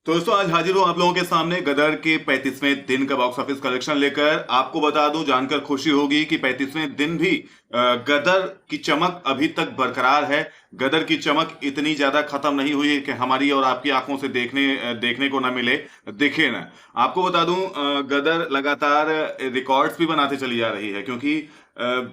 तो दोस्तों आज हाजिर हूं आप लोगों के सामने गदर के 35वें दिन का बॉक्स ऑफिस कलेक्शन लेकर। आपको बता दूं, जानकर खुशी होगी कि 35वें दिन भी गदर की चमक अभी तक बरकरार है। गदर की चमक इतनी ज्यादा खत्म नहीं हुई है कि हमारी और आपकी आंखों से देखने को ना मिले, दिखे ना। आपको बता दूं, गदर लगातार रिकॉर्ड्स भी बनाते चली जा रही है, क्योंकि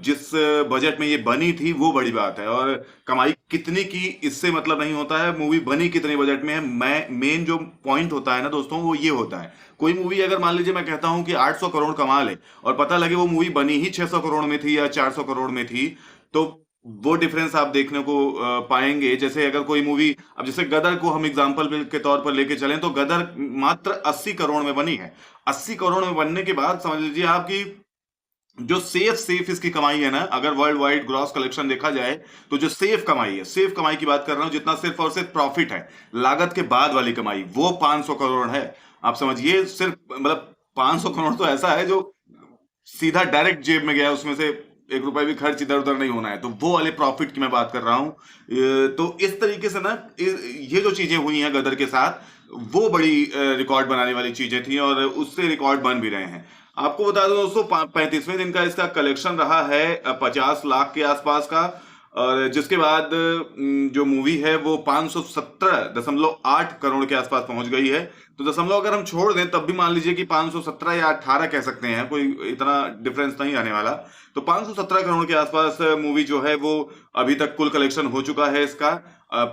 जिस बजट में ये बनी थी वो बड़ी बात है। और कमाई कितनी की इससे मतलब नहीं होता है, मूवी बनी कितने बजट में है। मैं मेन जो पॉइंट होता है ना दोस्तों, वो ये होता है। कोई मूवी अगर मान लीजिए मैं कहता हूं कि 800 करोड़ कमा ले, और पता लगे वो मूवी बनी ही 600 करोड़ में थी या 400 करोड़ में थी, तो वो डिफरेंस आप देखने को पाएंगे। जैसे अगर कोई मूवी, अब जैसे गदर को हम एग्जांपल के तौर पर लेके चलें, तो गदर मात्र 80 करोड़ में बनी है। 80 करोड़ में बनने के बाद समझ लीजिए आपकी जो सेफ इसकी कमाई है ना, अगर वर्ल्ड वाइड ग्रॉस कलेक्शन देखा जाए, तो जो सेफ कमाई है, सेफ कमाई की बात कर रहा हूं, जितना सिर्फ और सिर्फ प्रॉफिट है, लागत के बाद वाली कमाई, वो 500 करोड़ है। आप समझिए, सिर्फ मतलब 500 करोड़ तो ऐसा है जो सीधा डायरेक्ट जेब में गया, उसमें से एक रुपए भी खर्च इधर उधर नहीं होना है। तो वो वाले प्रॉफिट की मैं बात कर रहा हूं। तो इस तरीके से ना, ये जो चीजें हुई हैं गदर के साथ, वो बड़ी रिकॉर्ड बनाने वाली चीजें थी, और उससे रिकॉर्ड बन भी रहे हैं। आपको बता दो दोस्तों, 35वें दिन का इसका कलेक्शन रहा है 50 लाख के आसपास का। और जिसके बाद जो मूवी है वो 517.8 करोड़ के आसपास पहुंच गई है। तो दशमलव अगर हम छोड़ दें तब भी मान लीजिए कि 517 या 18 कह सकते हैं, कोई इतना डिफरेंस नहीं आने वाला। तो 517 करोड़ के आसपास मूवी जो है वो अभी तक कुल कलेक्शन हो चुका है इसका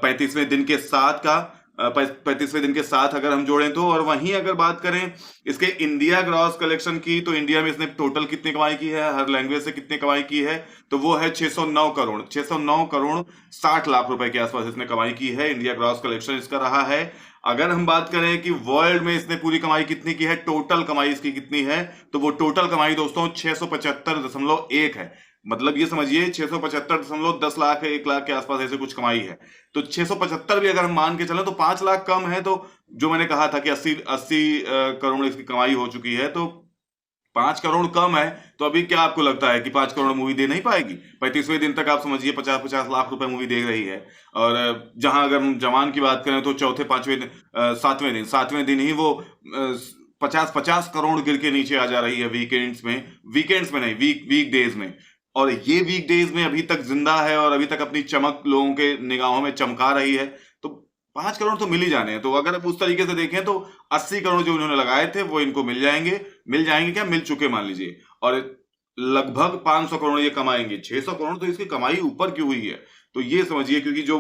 35वें दिन के साथ का। 35वें दिन के साथ अगर हम जोड़ें तो, और वहीं अगर बात करें इसके इंडिया ग्रॉस कलेक्शन की, तो इंडिया में इसने टोटल कितनी कमाई की है, हर लैंग्वेज से कितनी कमाई की है, तो वो है 609 करोड़। 609 करोड़ 60 लाख रुपए के आसपास इसने कमाई की है। इंडिया ग्रॉस कलेक्शन इसका रहा है। अगर हम बात करें कि वर्ल्ड में इसने पूरी कमाई कितनी की है, टोटल कमाई इसकी कितनी है, तो वो टोटल कमाई दोस्तों 675.1 है। मतलब ये समझिए 675.10 लाख 1 लाख के आसपास ऐसे कुछ कमाई है। तो 675 भी अगर हम मान के चलें तो 5 लाख कम है। तो जो मैंने कहा था कि 80 करोड़ इसकी कमाई हो चुकी है, तो 5 करोड़ कम है। तो अभी क्या आपको लगता है कि 5 करोड़ मूवी दे नहीं पाएगी? 35वें दिन तक आप समझिए 50-50 लाख रुपए मूवी दे रही है। और जहां अगर हम जवान की बात करें तो चौथे पांचवें दिन, सातवें दिन ही वो 50-50 करोड़ गिर के नीचे आ जा रही है वीकेंड्स में नहीं, वीक डेज में। और ये वीक डेज में अभी तक जिंदा है और अभी तक अपनी चमक लोगों के निगाहों में चमका रही है। तो 5 करोड़ तो मिल ही जाने हैं। तो अगर आप उस तरीके से देखें तो 80 करोड़ जो उन्होंने लगाए थे वो इनको मिल जाएंगे क्या, मिल चुके मान लीजिए। और लगभग 500 करोड़ ये कमाएंगे। 600 करोड़ तो इसकी कमाई ऊपर की हुई है। तो ये समझिए, क्योंकि जो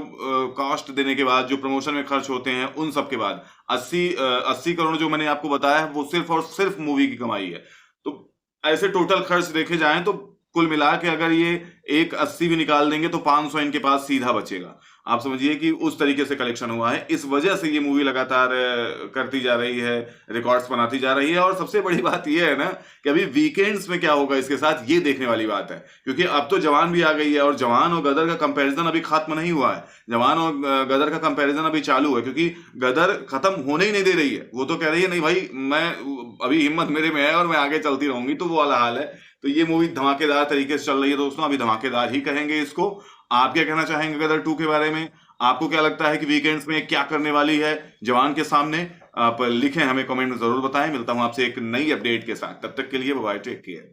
कॉस्ट देने के बाद, जो प्रमोशन में खर्च होते हैं, उन सब के बाद 80 करोड़ जो मैंने आपको बताया है, वो सिर्फ और सिर्फ मूवी की कमाई है। तो ऐसे टोटल खर्च देखे जाएं तो कुल मिला के अगर ये एक 80 भी निकाल देंगे तो 500 इनके पास सीधा बचेगा। आप समझिए कि उस तरीके से कलेक्शन हुआ है। इस वजह से ये मूवी लगातार करती जा रही है, रिकॉर्ड्स बनाती जा रही है। और सबसे बड़ी बात ये है ना कि अभी वीकेंड्स में क्या होगा इसके साथ, ये देखने वाली बात है। क्योंकि अब तो जवान भी आ गई है, और जवान और गदर का कंपैरिजन अभी खत्म नहीं हुआ है। जवान और गदर का कंपैरिजन अभी चालू है, क्योंकि गदर खत्म होने ही नहीं दे रही है। वो तो कह रही है नहीं भाई, मैं अभी हिम्मत मेरे में है और मैं आगे चलती रहूंगी। तो वो वाला हाल है। तो ये मूवी धमाकेदार तरीके से चल रही है दोस्तों, अभी धमाकेदार ही कहेंगे इसको। आप क्या कहना चाहेंगे गदर 2 के बारे में? आपको क्या लगता है कि वीकेंड्स में क्या करने वाली है जवान के सामने? आप लिखें, हमें कमेंट में जरूर बताएं। मिलता हूं आपसे एक नई अपडेट के साथ, तब तक के लिए बाय बाय, टेक केयर।